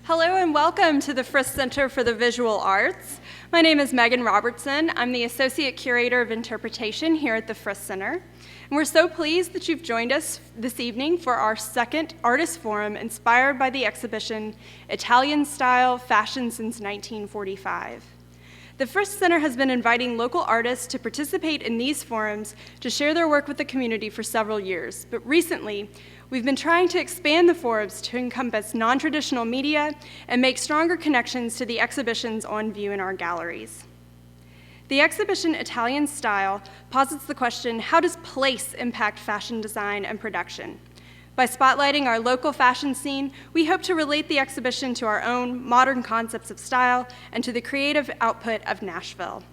Hello and welcome to the Frist Center for the Visual Arts. My name is Megan Robertson. I'm the Associate Curator of Interpretation here at the Frist Center. And we're so pleased that you've joined us this evening for our second artist forum inspired by the exhibition Italian Style Fashion Since 1945. The Frist Center has been inviting local artists to participate in these forums to share their work with the community for several years, but recently, we've been trying to expand the forums to encompass non-traditional media and make stronger connections to the exhibitions on view in our galleries. The exhibition Italian Style posits the question, how does place impact fashion design and production? By spotlighting our local fashion scene, we hope to relate the exhibition to our own modern concepts of style and to the creative output of Nashville.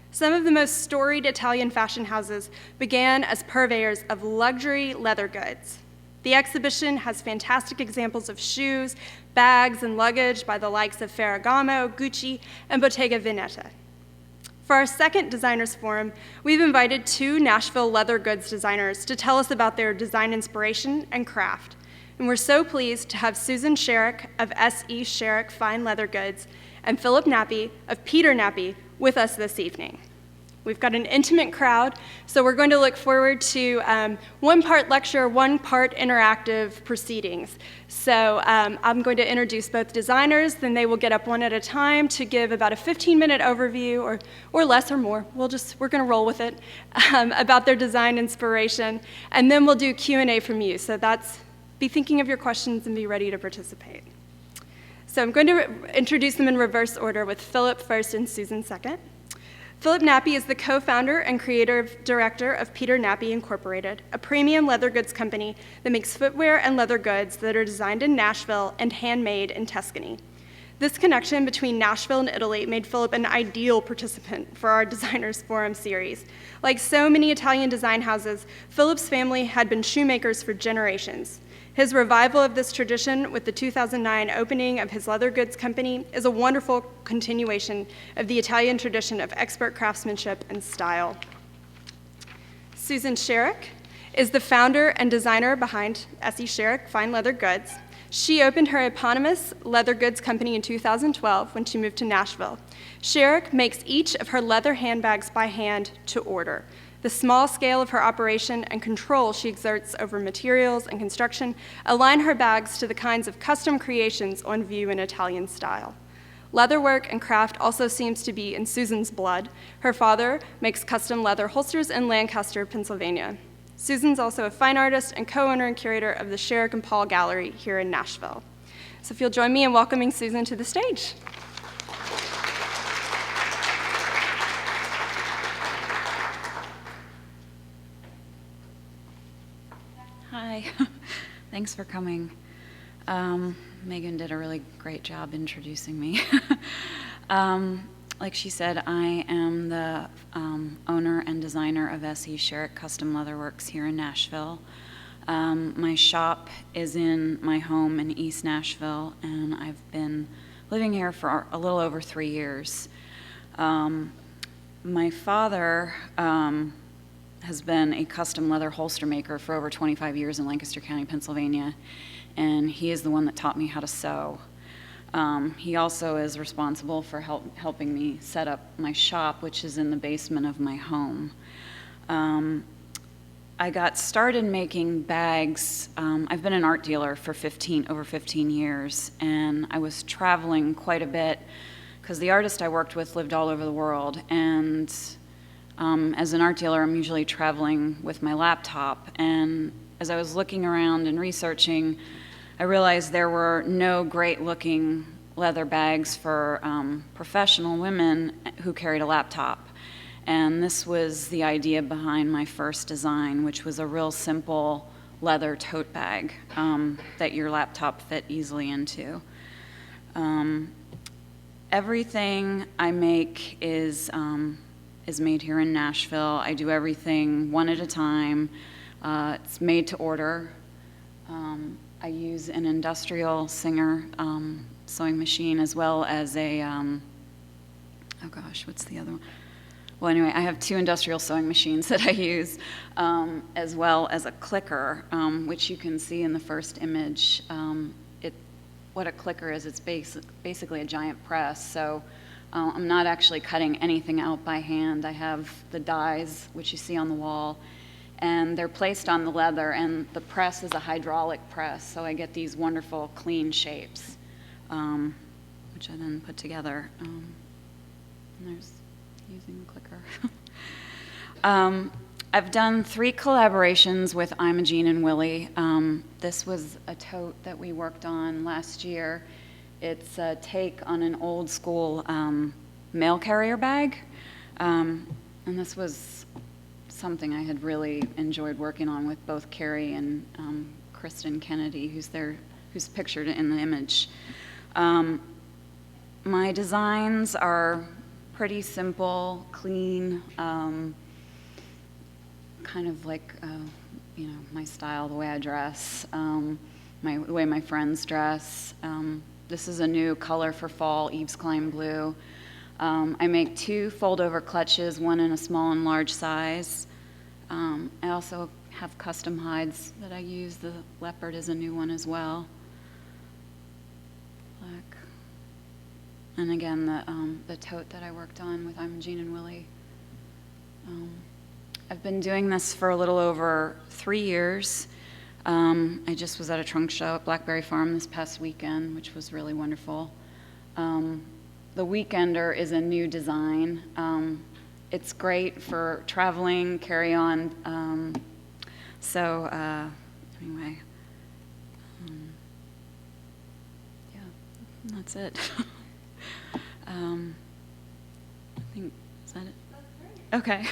Some of the most storied Italian fashion houses began as purveyors of luxury leather goods. The exhibition has fantastic examples of shoes, bags, and luggage by the likes of Ferragamo, Gucci, and Bottega Veneta. For our second Designers Forum, we've invited two Nashville leather goods designers to tell us about their design inspiration and craft. And we're so pleased to have Susan Sherrick of S.E. Sherrick Fine Leather Goods and Phillip Nappi of Peter Nappi with us this evening. We've got an intimate crowd, so we're going to look forward to one part lecture, one part interactive proceedings. So I'm going to introduce both designers, then they will get up one at a time to give about a 15-minute overview, or less or more. We're going to roll with it, about their design inspiration, and then we'll do Q&A from you. So be thinking of your questions and be ready to participate. So I'm going to introduce them in reverse order with Phillip first and Susan second. Phillip Nappi is the co-founder and creative director of Peter Nappi Incorporated, a premium leather goods company that makes footwear and leather goods that are designed in Nashville and handmade in Tuscany. This connection between Nashville and Italy made Phillip an ideal participant for our Designers Forum series. Like so many Italian design houses, Phillip's family had been shoemakers for generations. His revival of this tradition with the 2009 opening of his leather goods company is a wonderful continuation of the Italian tradition of expert craftsmanship and style. Susan Sherrick is the founder and designer behind S.E. Sherrick Fine Leather Goods. She opened her eponymous leather goods company in 2012 when she moved to Nashville. Sherrick makes each of her leather handbags by hand to order. The small scale of her operation and control she exerts over materials and construction align her bags to the kinds of custom creations on view in Italian style. Leatherwork and craft also seems to be in Susan's blood. Her father makes custom leather holsters in Lancaster, Pennsylvania. Susan's also a fine artist and co-owner and curator of the Sherrick and Paul Gallery here in Nashville. So if you'll join me in welcoming Susan to the stage. Hi, thanks for coming. Megan did a really great job introducing me. Like she said, I am the owner and designer of S.E. Sherrick Custom Leatherworks here in Nashville. My shop is in my home in East Nashville, and I've been living here for a little over 3 years. My father has been a custom leather holster maker for over 25 years in Lancaster County, Pennsylvania, and he is the one that taught me how to sew. He also is responsible for helping me set up my shop, which is in the basement of my home. I got started making bags. I've been an art dealer for over 15 years, and I was traveling quite a bit because the artist I worked with lived all over the world, and as an art dealer, I'm usually traveling with my laptop, and as I was looking around and researching, I realized there were no great-looking leather bags for professional women who carried a laptop. And this was the idea behind my first design, which was a real simple leather tote bag that your laptop fit easily into. Everything I make is made here in Nashville. I do everything one at a time. It's made to order. I use an industrial Singer sewing machine as well as a, oh gosh, what's the other one? Well, anyway, I have 2 industrial sewing machines that I use, as well as a clicker, which you can see in the first image. It what a clicker is. It's basically a giant press. So I'm not actually cutting anything out by hand. I have the dies, which you see on the wall, and they're placed on the leather, and the press is a hydraulic press, so I get these wonderful clean shapes, which I then put together. And there's using the clicker. I've done 3 collaborations with Imogene and Willie. This was a tote that we worked on last year. It's a take on an old school mail carrier bag. And this was something I had really enjoyed working on with both Carrie and Kristen Kennedy, who's pictured in the image. My designs are pretty simple, clean, kind of like, my style, the way I dress, the way my friends dress. This is a new color for fall, Eve's Climb Blue. I make 2 fold-over clutches, one in a small and large size. I also have custom hides that I use. The leopard is a new one as well. Black. And again, the tote that I worked on with Imogene and Willie. I've been doing this for a little over 3 years. I just was at a trunk show at Blackberry Farm this past weekend, which was really wonderful. The Weekender is a new design. It's great for traveling, carry-on. Anyway, yeah, that's it. I think, is that it? That's great. Okay.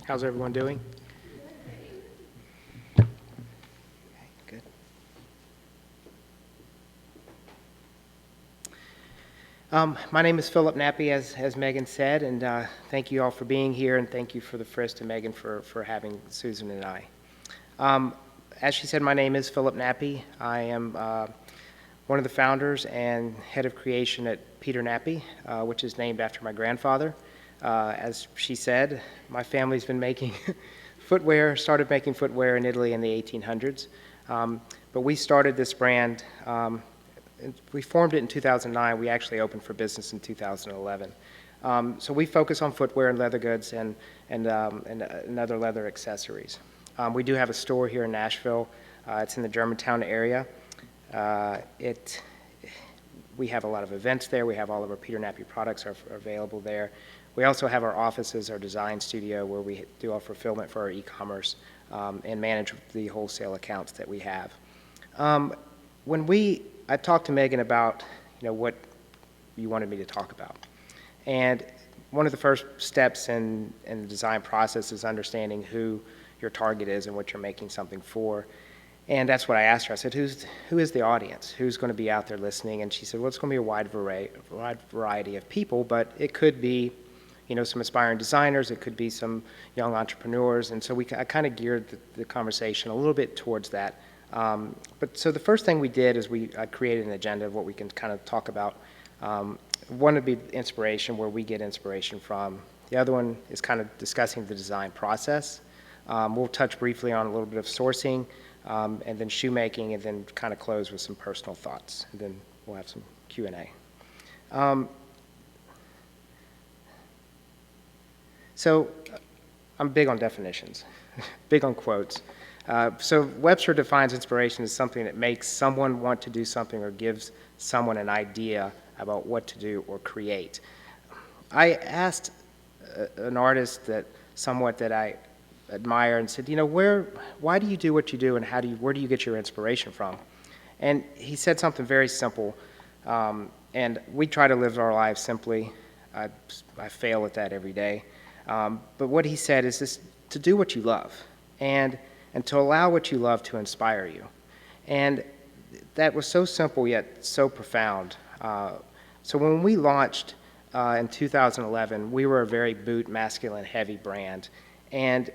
How's everyone doing? Okay, good. My name is Phillip Nappi, as Megan said, and thank you all for being here, and thank you for the Frist and Megan for having Susan and I. As she said, my name is Phillip Nappi. I am one of the founders and head of creation at Peter Nappi, which is named after my grandfather. As she said, my family's been making started making footwear in Italy in the 1800s. But we started this brand, we formed it in 2009. We actually opened for business in 2011. So we focus on footwear and leather goods and other leather accessories. We do have a store here in Nashville. It's in the Germantown area. We have a lot of events there. We have all of our Peter Nappi products are available there. We also have our offices, our design studio, where we do our fulfillment for our e-commerce and manage the wholesale accounts that we have. I talked to Megan about, what you wanted me to talk about. And one of the first steps in the design process is understanding who your target is and what you're making something for. And that's what I asked her. I said, who is the audience? Who's going to be out there listening? And she said, well, it's going to be a wide variety of people, but it could be some aspiring designers, it could be some young entrepreneurs, and so I kind of geared the conversation a little bit towards that. So the first thing we did is I created an agenda of what we can kind of talk about. One would be inspiration, where we get inspiration from. The other one is kind of discussing the design process. We'll touch briefly on a little bit of sourcing, and then shoemaking, and then kind of close with some personal thoughts, and then we'll have some Q&A. So I'm big on definitions, big on quotes. So Webster defines inspiration as something that makes someone want to do something or gives someone an idea about what to do or create. I asked an artist that I admire and said, why do you do what you do, and where do you get your inspiration from? And he said something very simple, and we try to live our lives simply. I fail at that every day. But what he said is this: to do what you love and to allow what you love to inspire you. And that was so simple yet so profound. So when we launched in 2011, we were a very boot, masculine, heavy brand. And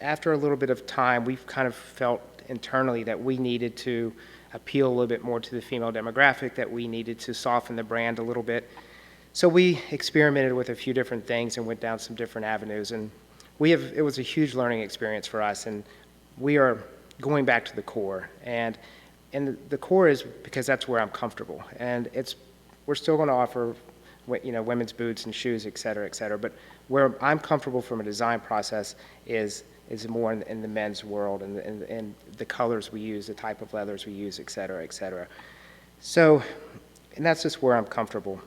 after a little bit of time, we've kind of felt internally that we needed to appeal a little bit more to the female demographic, that we needed to soften the brand a little bit. So we experimented with a few different things and went down some different avenues. And it was a huge learning experience for us. And we are going back to the core. And the core is because that's where I'm comfortable. And we're still going to offer, women's boots and shoes, et cetera, but where I'm comfortable from a design process is more in the men's world and the colors we use, the type of leathers we use, et cetera. So, and that's just where I'm comfortable.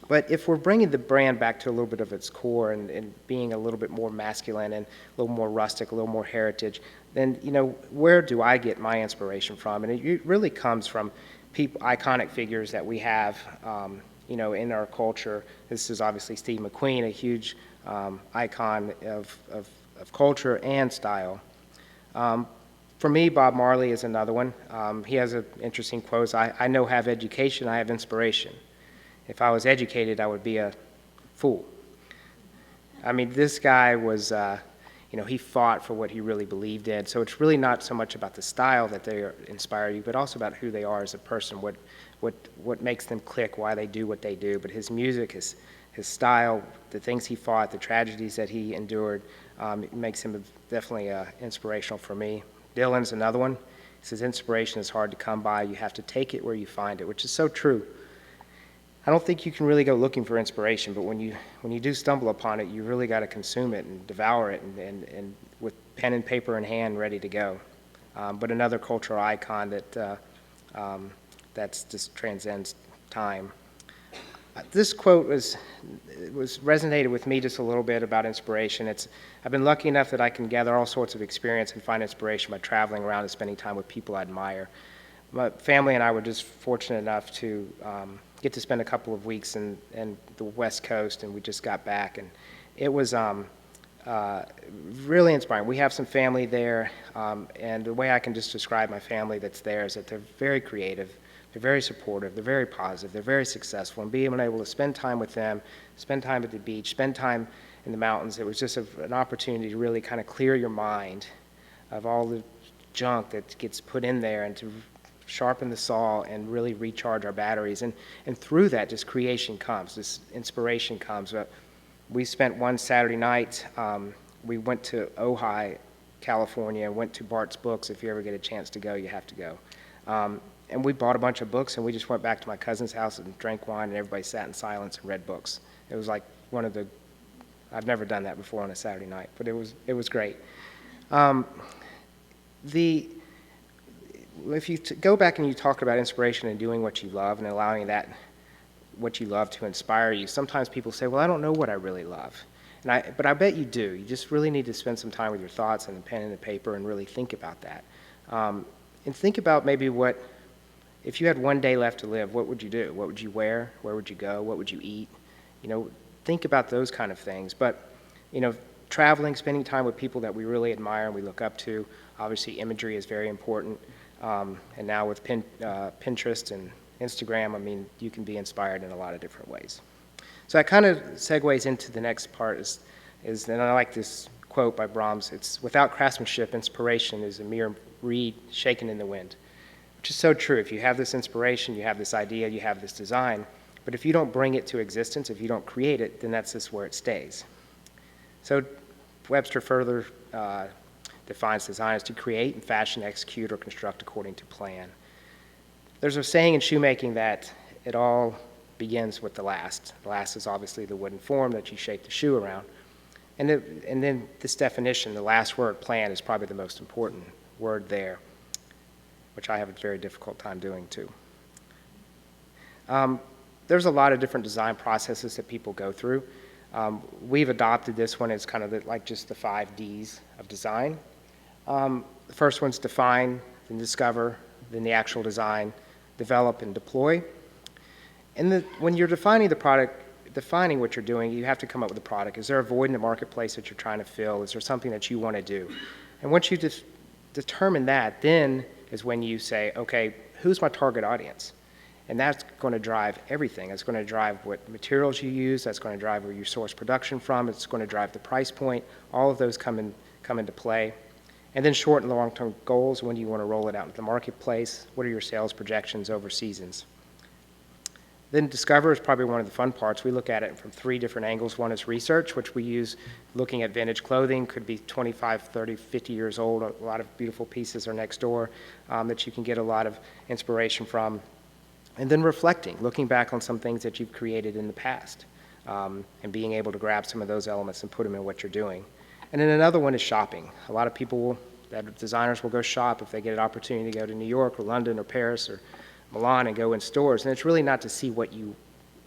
But if we're bringing the brand back to a little bit of its core and being a little bit more masculine and a little more rustic, a little more heritage, then, where do I get my inspiration from? And it really comes from iconic figures that we have, in our culture. This is obviously Steve McQueen, a huge icon of culture and style. For me, Bob Marley is another one. He has an interesting quote, I know have education, I have inspiration. If I was educated, I would be a fool. I mean, this guy was, he fought for what he really believed in. So it's really not so much about the style that they inspire you, but also about who they are as a person, what makes them click, why they do what they do. But his music, his style, the things he fought, the tragedies that he endured, it makes him definitely inspirational for me. Dylan's another one. He says, inspiration is hard to come by. You have to take it where you find it, which is so true. I don't think you can really go looking for inspiration, but when you do stumble upon it, you really got to consume it and devour it and with pen and paper in hand, ready to go. But another cultural icon that's just transcends time. This quote was resonated with me just a little bit about inspiration. I've been lucky enough that I can gather all sorts of experience and find inspiration by traveling around and spending time with people I admire. My family and I were just fortunate enough to get to spend a couple of weeks in the West Coast, and we just got back, and it was really inspiring. We have some family there, and the way I can just describe my family that's there is that they're very creative, they're very supportive, they're very positive, they're very successful, and being able to spend time with them, spend time at the beach, spend time in the mountains, it was just an opportunity to really kind of clear your mind of all the junk that gets put in there and to sharpen the saw and really recharge our batteries. And through that, just creation comes, this inspiration comes. We spent one Saturday night, we went to Ojai, California, and went to Bart's Books. If you ever get a chance to go, you have to go. And we bought a bunch of books, and we just went back to my cousin's house and drank wine, and everybody sat in silence and read books. It was like I've never done that before on a Saturday night, but it was great. If you go back and you talk about inspiration and doing what you love and allowing that what you love to inspire you, sometimes people say, well, I don't know what I really love. But I bet you do. You just really need to spend some time with your thoughts and the pen and the paper and really think about that. And think about maybe if you had one day left to live, what would you do? What would you wear? Where would you go? What would you eat? Think about those kind of things. But, traveling, spending time with people that we really admire and we look up to, obviously imagery is very important. And now with Pinterest and Instagram, you can be inspired in a lot of different ways. So that kind of segues into the next part is and I like this quote by Brahms, it's without craftsmanship, inspiration is a mere reed shaken in the wind, which is so true. If you have this inspiration, you have this idea, you have this design, but if you don't bring it to existence, if you don't create it, then that's just where it stays. So Webster further defines design as to create and fashion, execute, or construct according to plan. There's a saying in shoemaking that it all begins with the last. The last is obviously the wooden form that you shape the shoe around. And then this definition, the last word, plan, is probably the most important word there, which I have a very difficult time doing too. There's a lot of different design processes that people go through. We've adopted this one as kind of like just the 5 Ds of design. The first one's define, then discover, then the actual design, develop, and deploy. And when you're defining the product, defining what you're doing, you have to come up with a product. Is there a void in the marketplace that you're trying to fill? Is there something that you want to do? And once you determine that, then is when you say, okay, who's my target audience? And that's going to drive everything. It's going to drive what materials you use. That's going to drive where you source production from. It's going to drive the price point. All of those come into play. And then short and long-term goals. When do you want to roll it out into the marketplace? What are your sales projections over seasons? Then discover is probably one of the fun parts. We look at it from 3 different angles. One is research, which we use looking at vintage clothing. Could be 25, 30, 50 years old. A lot of beautiful pieces are next door that you can get a lot of inspiration from. And then reflecting, looking back on some things that you've created in the past and being able to grab some of those elements and put them in what you're doing. And then another one is shopping. A lot of people, designers will go shop if they get an opportunity to go to New York or London or Paris or Milan and go in stores. And it's really not to see what you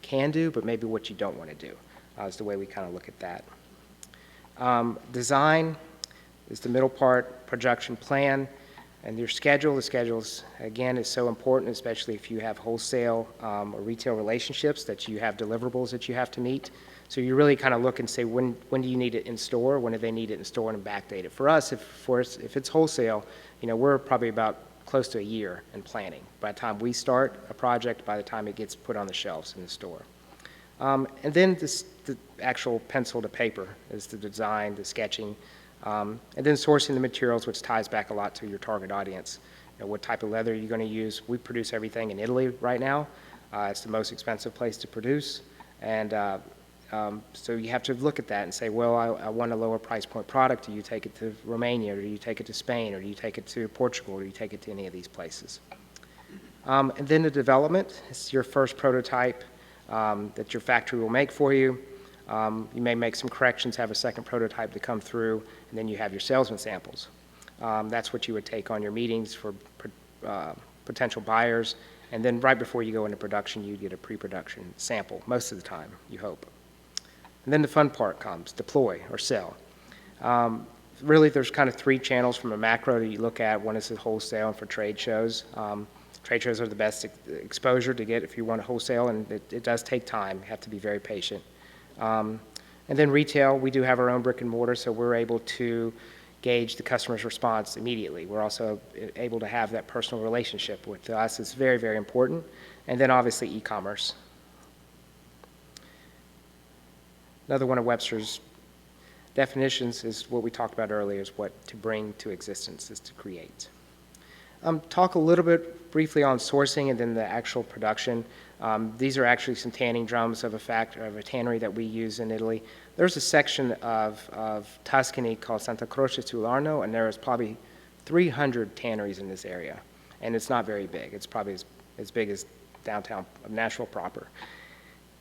can do, but maybe what you don't want to do is the way we kind of look at that. Design is the middle part, production plan. And your schedule, the schedules, again, is so important, especially if you have wholesale or retail relationships, that you have deliverables that you have to meet. So you really kind of look and say, when do you need it in store? When do they need it in store, and backdate it? For us, if it's wholesale, we're probably about close to a year in planning. By the time we start a project, by the time it gets put on the shelves in the store. And then the actual pencil to paper is the design, the sketching, and then sourcing the materials, which ties back a lot to your target audience. What type of leather are you going to use? We produce everything in Italy right now. It's the most expensive place to produce. And so you have to look at that and say, well, I want a lower price point product. Do you take it to Romania, or do you take it to Spain, or do you take it to Portugal, or do you take it to any of these places? And then the development. It's your first prototype that your factory will make for you. You may make some corrections, have a second prototype to come through, and then you have your salesman samples. That's what you would take on your meetings for potential buyers, and then right before you go into production, you get a pre-production sample, most of the time, you hope. And then the fun part comes, deploy or sell. Really, there's kind of 3 channels from a macro that you look at. One is the wholesale and for trade shows. Trade shows are the best exposure to get if you want to wholesale, and it does take time. You have to be very patient. And then retail, we do have our own brick and mortar, so we're able to gauge the customer's response immediately. We're also able to have that personal relationship with us. It's very, very important. And then obviously e-commerce. Another one of Webster's definitions is what we talked about earlier, is what to bring to existence, is to create. Talk a little bit briefly on sourcing and then the actual production. These are actually some tanning drums of a tannery that we use in Italy. There's a section of Tuscany called Santa Croce sul Arno, and there is probably 300 tanneries in this area, and it's not very big. It's probably as big as downtown Nashville proper.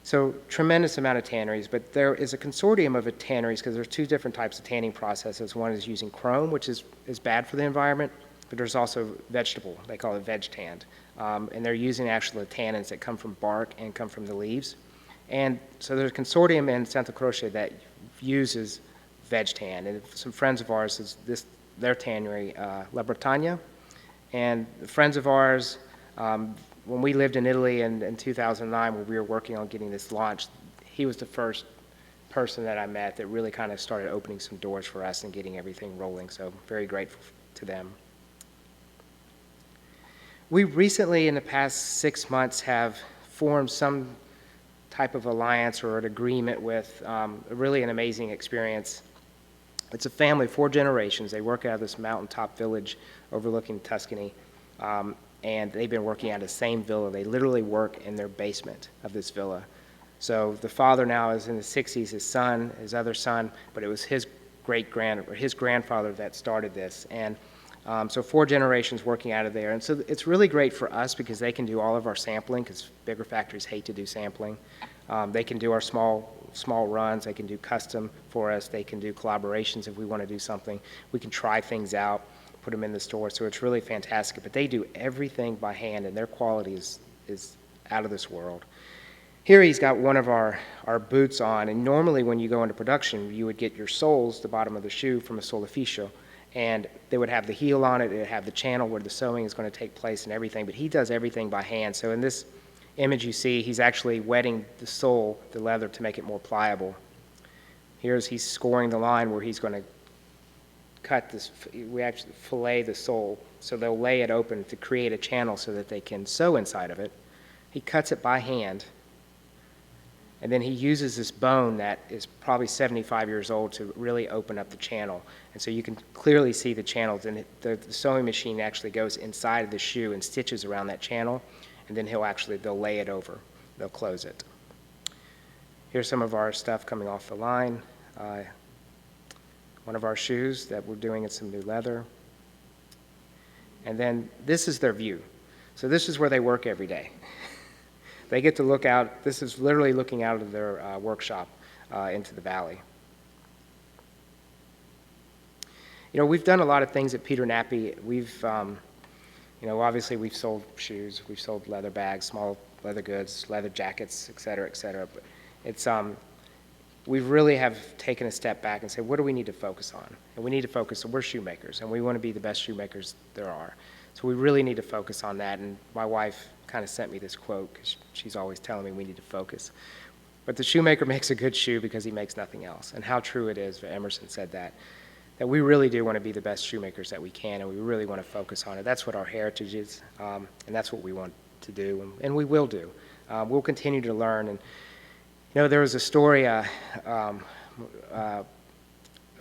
So tremendous amount of tanneries, but there is a consortium of tanneries because there's 2 different types of tanning processes. One is using chrome, which is bad for the environment, but there's also vegetable. They call it veg tanned. And they're using actually the tannins that come from bark and come from the leaves. And so there's a consortium in Santa Croce that uses veg tan. And some friends of ours, is their tannery, La Bretagna. And friends of ours, when we lived in Italy in 2009, when we were working on getting this launched, he was the first person that I met that really kind of started opening some doors for us and getting everything rolling. So very grateful to them. We recently, in the past 6 months, have formed some type of alliance or an agreement with really an amazing experience. It's a family, 4 generations. They work out of this mountaintop village overlooking Tuscany, and they've been working out of the same villa. They literally work in their basement of this villa. So the father now is in his 60s, his other son, but it was his grandfather that started this. And so 4 generations working out of there. And so it's really great for us because they can do all of our sampling, because bigger factories hate to do sampling. They can do our small runs. They can do custom for us. They can do collaborations if we want to do something. We can try things out, put them in the store. So it's really fantastic. But they do everything by hand, and their quality is out of this world. Here he's got one of our boots on, and normally when you go into production, you would get your soles, the bottom of the shoe, from a solificio. And they would have the heel on it, it would have the channel where the sewing is going to take place and everything, but he does everything by hand. So in this image you see, he's actually wetting the sole, the leather, to make it more pliable. He's scoring the line where he's going to cut this, we actually fillet the sole, so they'll lay it open to create a channel so that they can sew inside of it. He cuts it by hand, and then he uses this bone that is probably 75 years old to really open up the channel. And so you can clearly see the channels, and the sewing machine actually goes inside of the shoe and stitches around that channel, and then they'll lay it over, they'll close it. Here's some of our stuff coming off the line. One of our shoes that we're doing in some new leather. And then this is their view. So this is where they work every day. They get to look out, this is literally looking out of their workshop into the valley. You know, we've done a lot of things at Peter Nappi. We've, obviously we've sold shoes, we've sold leather bags, small leather goods, leather jackets, et cetera, et cetera. But it's, we really have taken a step back and said, what do we need to focus on? And we need to focus, we're shoemakers, and we want to be the best shoemakers there are. So we really need to focus on that, and my wife kind of sent me this quote, because she's always telling me we need to focus. But the shoemaker makes a good shoe because he makes nothing else, and how true it is, Emerson said that we really do want to be the best shoemakers that we can, and we really want to focus on it. That's what our heritage is, and that's what we want to do, and we will do. We'll continue to learn. And there was a story, a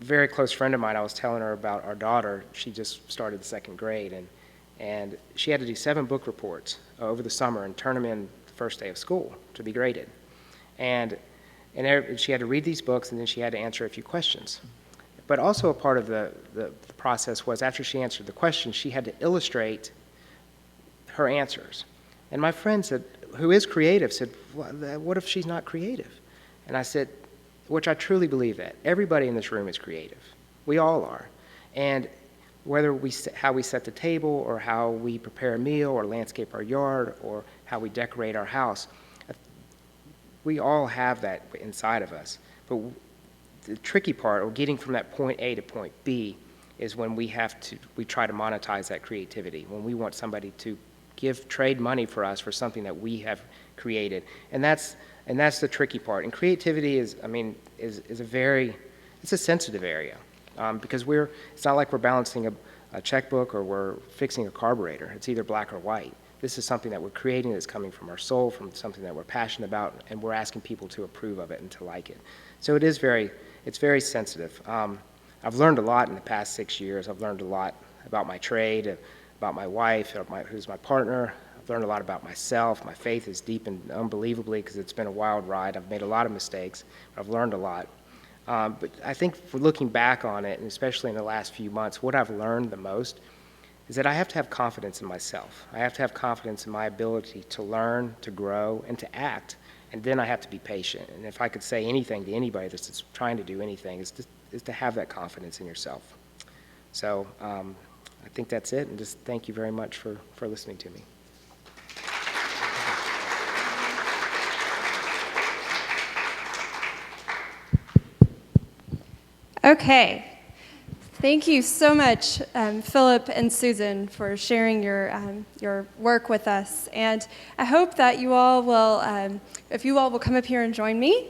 very close friend of mine, I was telling her about our daughter. She just started the second grade, and she had to do 7 book reports over the summer and turn them in the first day of school to be graded. And she had to read these books, and then she had to answer a few questions. But also a part of the process was, after she answered the questions, she had to illustrate her answers. And my friend said, who is creative, said, what if she's not creative? And I said, which I truly believe that. Everybody in this room is creative. We all are. And whether how we set the table, or how we prepare a meal, or landscape our yard, or how we decorate our house, we all have that inside of us. But the tricky part, or getting from that point A to point B, is when we try to monetize that creativity, when we want somebody to trade money for us for something that we have created. And that's the tricky part. And creativity is a sensitive area, because it's not like we're balancing a checkbook or we're fixing a carburetor. It's either black or white. This is something that we're creating that's coming from our soul, from something that we're passionate about, and we're asking people to approve of it and to like it. So it's very sensitive. I've learned a lot in the past 6 years. I've learned a lot about my trade, about my wife, who's my partner. I've learned a lot about myself. My faith has deepened unbelievably because it's been a wild ride. I've made a lot of mistakes, but I've learned a lot. But I think for looking back on it, and especially in the last few months, what I've learned the most is that I have to have confidence in myself. I have to have confidence in my ability to learn, to grow, and to act. And then I have to be patient. And if I could say anything to anybody that's trying to do anything, is to have that confidence in yourself. So I think that's it, and just thank you very much for listening to me. Okay. Thank you so much, Phillip and Susan, for sharing your work with us. And I hope that you all will, if you all will come up here and join me.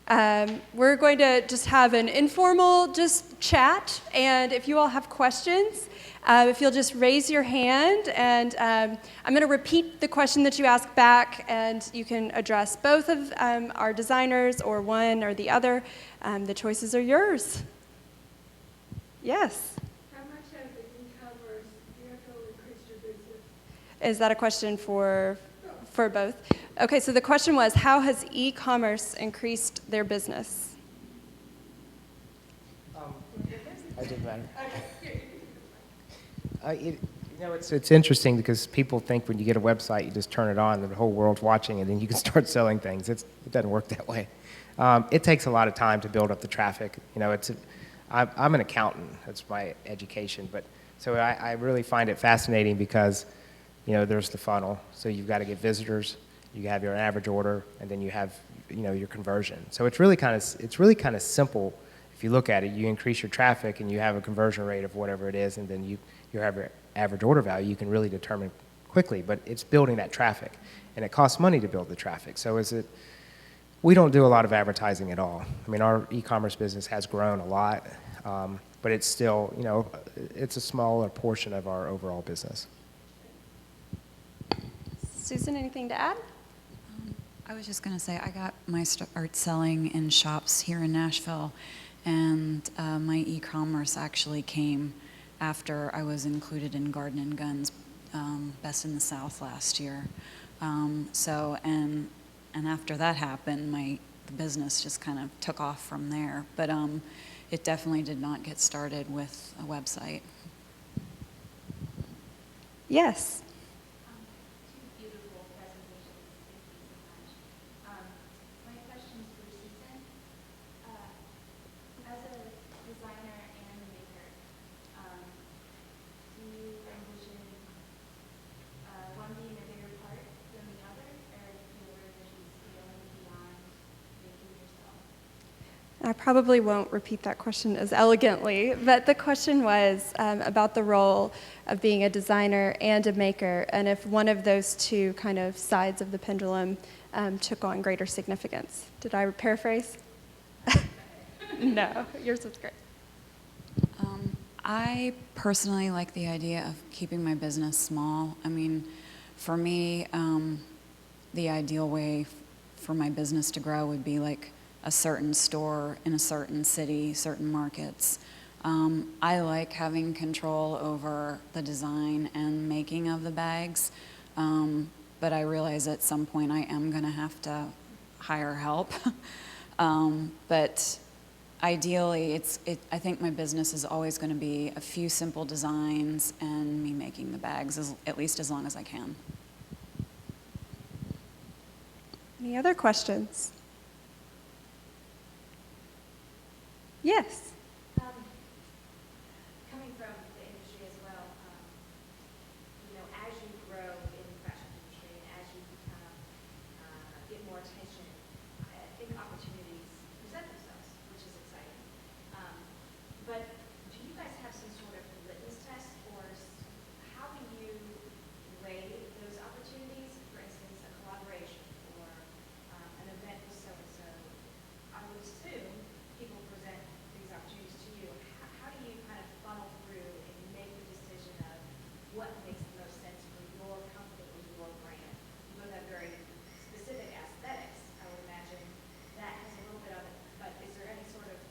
We're going to just have an informal chat, and if you all have questions, if you'll just raise your hand, and I'm going to repeat the question that you asked back, and you can address both of our designers or one or the other. The choices are yours. Yes? How much has the e-commerce vehicle increased your business? Is that a question for both? Okay, so the question was, how has e-commerce increased their business? It doesn't matter. It's interesting because people think when you get a website, you just turn it on and the whole world's watching it and you can start selling things. It doesn't work that way. It takes a lot of time to build up the traffic. I'm an accountant. That's my education. But so I really find it fascinating because, there's the funnel. So you've got to get visitors. You have your average order, and then you have, your conversion. So it's really kind of simple. If you look at it, you increase your traffic, and you have a conversion rate of whatever it is, and then you have your average order value. You can really determine quickly, but it's building that traffic, and it costs money to build the traffic. So we don't do a lot of advertising at all. I mean, our e-commerce business has grown a lot, but it's still, it's a smaller portion of our overall business. Susan, anything to add? I was just going to say, I got my start selling in shops here in Nashville, and my e-commerce actually came after I was included in Garden and Guns Best in the South last year. And after that happened, the business just kind of took off from there. But it definitely did not get started with a website. Yes. Two beautiful presentations. Thank you so much. My question is for Susan. As a designer and a maker, do you envision one being a bigger part than the other, or do you envision scaling beyond making yourself? I probably won't repeat that question as elegantly, but the question was about the role of being a designer and a maker, and if one of those two kind of sides of the pendulum took on greater significance. Did I paraphrase? No, yours was great. I personally like the idea of keeping my business small. I mean, for me, the ideal way for my business to grow would be like a certain store in a certain city, certain markets. I like having control over the design and making of the bags, but I realize at some point I am going to have to hire help. But ideally, I think my business is always going to be a few simple designs and me making the bags, at least as long as I can. Any other questions? Yes. Coming from the industry as well, as you grow in the fashion industry and as you get more attention, I think opportunities present themselves, which is exciting. But do you guys have some sort of litmus test, or how do you weigh those opportunities? For instance, a collaboration or an event with so-and-so. I would assume people present these opportunities to you. How do you kind of funnel through and make the decision of what makes the most sense for your company or your brand? You both have very specific aesthetics. I would imagine that has a little bit of it. But is there any sort of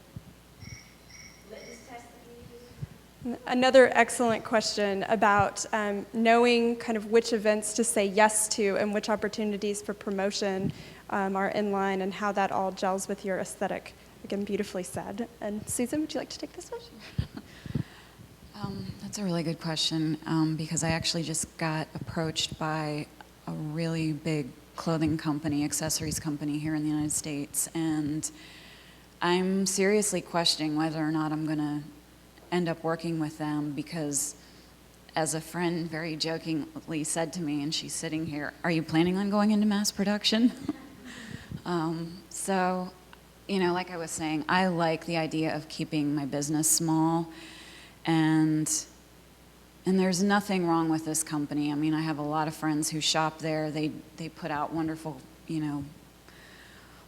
litmus test that you use? Another excellent question about knowing kind of which events to say yes to and which opportunities for promotion are in line and how that all gels with your aesthetic. Again, beautifully said. And Susan, would you like to take this one? That's a really good question because I actually just got approached by a really big clothing company, accessories company here in the United States, and I'm seriously questioning whether or not I'm going to end up working with them because, as a friend very jokingly said to me, and she's sitting here, "Are you planning on going into mass production?" So, like I was saying, I like the idea of keeping my business small, and there's nothing wrong with this company. I mean, I have a lot of friends who shop there. They put out wonderful,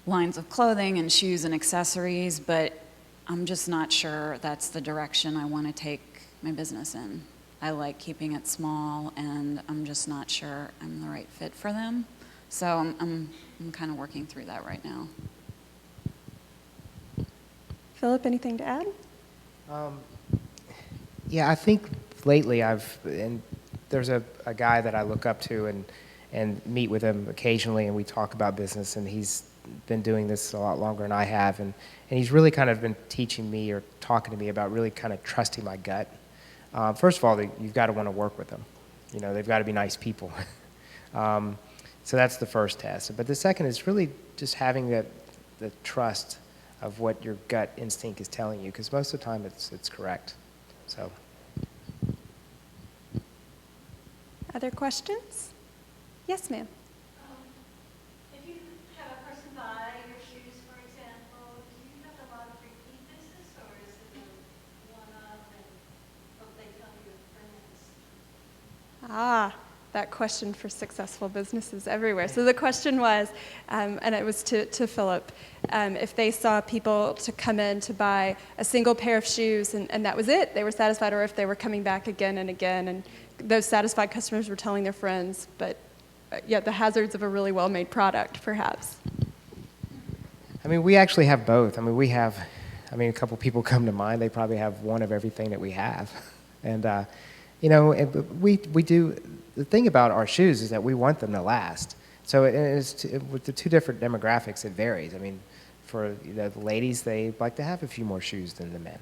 lines of clothing and shoes and accessories, but I'm just not sure that's the direction I want to take my business in. I like keeping it small, and I'm just not sure I'm the right fit for them. So I'm kind of working through that right now. Phillip, anything to add? Yeah, I think lately there's a guy that I look up to and meet with him occasionally, and we talk about business, and he's been doing this a lot longer than I have, and he's really kind of been teaching me or talking to me about really kind of trusting my gut. First of all, you've got to want to work with them. They've got to be nice people. So that's the first test. But the second is really just having the trust of what your gut instinct is telling you, because most of the time it's correct. So. Other questions? Yes, ma'am. If you have a person buy your shoes, for example, do you have a lot of repeat business, or is it a one-off and hope they tell your friends? that question for successful businesses everywhere. So the question was, and it was to Phillip, if they saw people to come in to buy a single pair of shoes and that was it, they were satisfied, or if they were coming back again and again, and those satisfied customers were telling their friends, but yet the hazards of a really well-made product, perhaps. I mean, we actually have both. I mean, a couple people come to mind. They probably have one of everything that we have. And, we do, the thing about our shoes is that we want them to last. So with the two different demographics, it varies. I mean, for the ladies, they like to have a few more shoes than the men,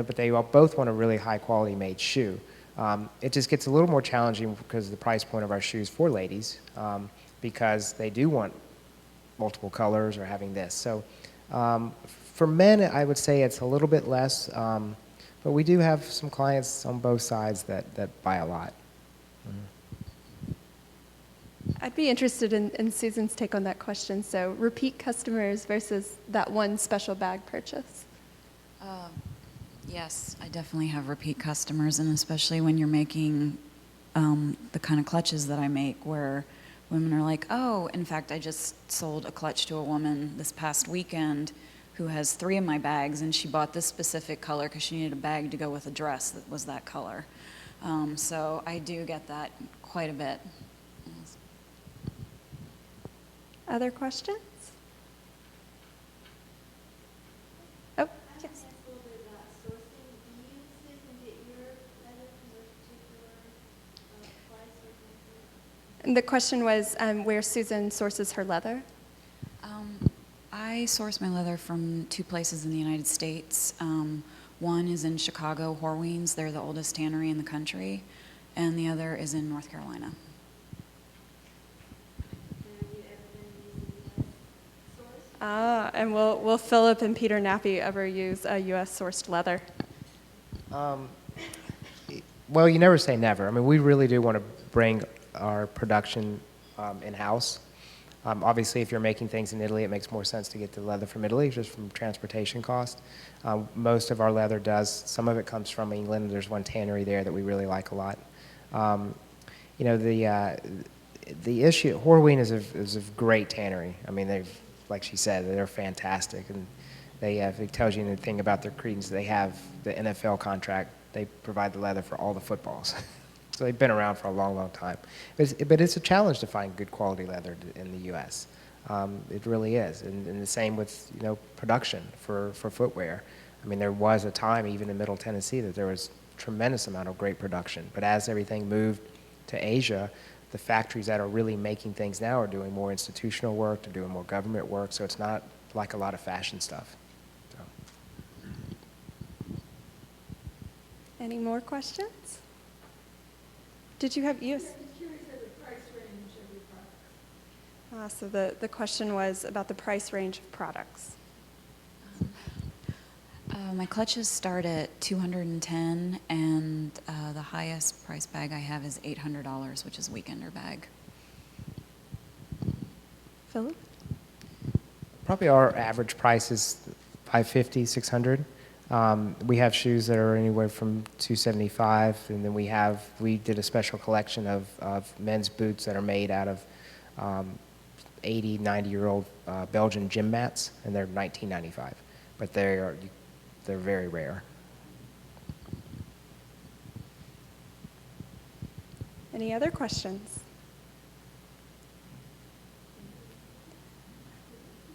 but they all both want a really high quality made shoe. It just gets a little more challenging because of the price point of our shoes for ladies, because they do want multiple colors or having this. So for men, I would say it's a little bit less, but we do have some clients on both sides that buy a lot. I'd be interested in Susan's take on that question. So repeat customers versus that one special bag purchase. Yes, I definitely have repeat customers, and especially when you're making the kind of clutches that I make, where women are like, oh, in fact, I just sold a clutch to a woman this past weekend who has 3 of my bags, and she bought this specific color because she needed a bag to go with a dress that was that color. So I do get that quite a bit. Other questions? Oh, yes. Ask a little bit about sourcing. Do you, Susan, get your leather from a particular place or something? And the question was where Susan sources her leather. I source my leather from 2 places in the United States. One is in Chicago, Horweens. They're the oldest tannery in the country. And the other is in North Carolina. Have you ever been using U.S. source? And will Phillip and Peter Nappi ever use a U.S. sourced leather? Well, you never say never. I mean, we really do want to bring our production in-house. Obviously, if you're making things in Italy, it makes more sense to get the leather from Italy, just from transportation cost. Most of our leather does. Some of it comes from England. There's one tannery there that we really like a lot. The issue, Horween is a great tannery. I mean, like she said, they're fantastic, and if it tells you anything about their credence, they have the NFL contract. They provide the leather for all the footballs. So they've been around for a long, long time. But it's a challenge to find good quality leather in the U.S. It really is. And the same with production for footwear. I mean, there was a time, even in Middle Tennessee, that there was a tremendous amount of great production. But as everything moved to Asia, the factories that are really making things now are doing more institutional work, they're doing more government work, so it's not like a lot of fashion stuff. So. Any more questions? Did you have, yes? I'm curious of the price range of your products. So the question was about the price range of products. My clutches start at $210, and the highest price bag I have is $800, which is a weekender bag. Phillip? Probably our average price is $550, $600. We have shoes that are anywhere from $275, and then we did a special collection of men's boots that are made out of 80, 90-year-old Belgian gym mats, and they're $19.95, but they're very rare. Any other questions?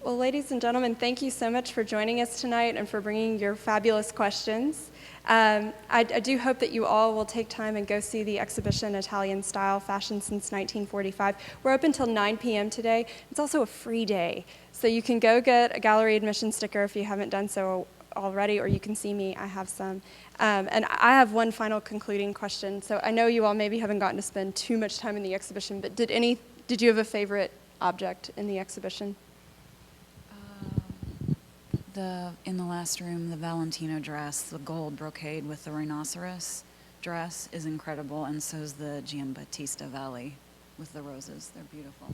Well, ladies and gentlemen, thank you so much for joining us tonight and for bringing your fabulous questions. I do hope that you all will take time and go see the exhibition, Italian Style, Fashion Since 1945. We're open until 9 p.m. today. It's also a free day, so you can go get a gallery admission sticker if you haven't done so already, or you can see me. I have some. And I have one final concluding question. So I know you all maybe haven't gotten to spend too much time in the exhibition, but did you have a favorite object in the exhibition? In the last room, the Valentino dress, the gold brocade with the rhinoceros dress is incredible, and so is the Giambattista Valley with the roses. They're beautiful.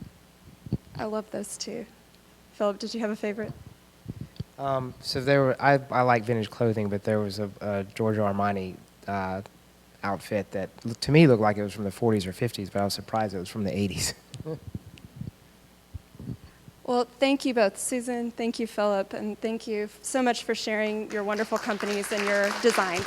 I love those too. Phillip, did you have a favorite? So I like vintage clothing, but there was a Giorgio Armani outfit that to me looked like it was from the 40s or 50s, but I was surprised it was from the 80s. Well, thank you both, Susan, thank you, Philip, and thank you so much for sharing your wonderful companies and your designs.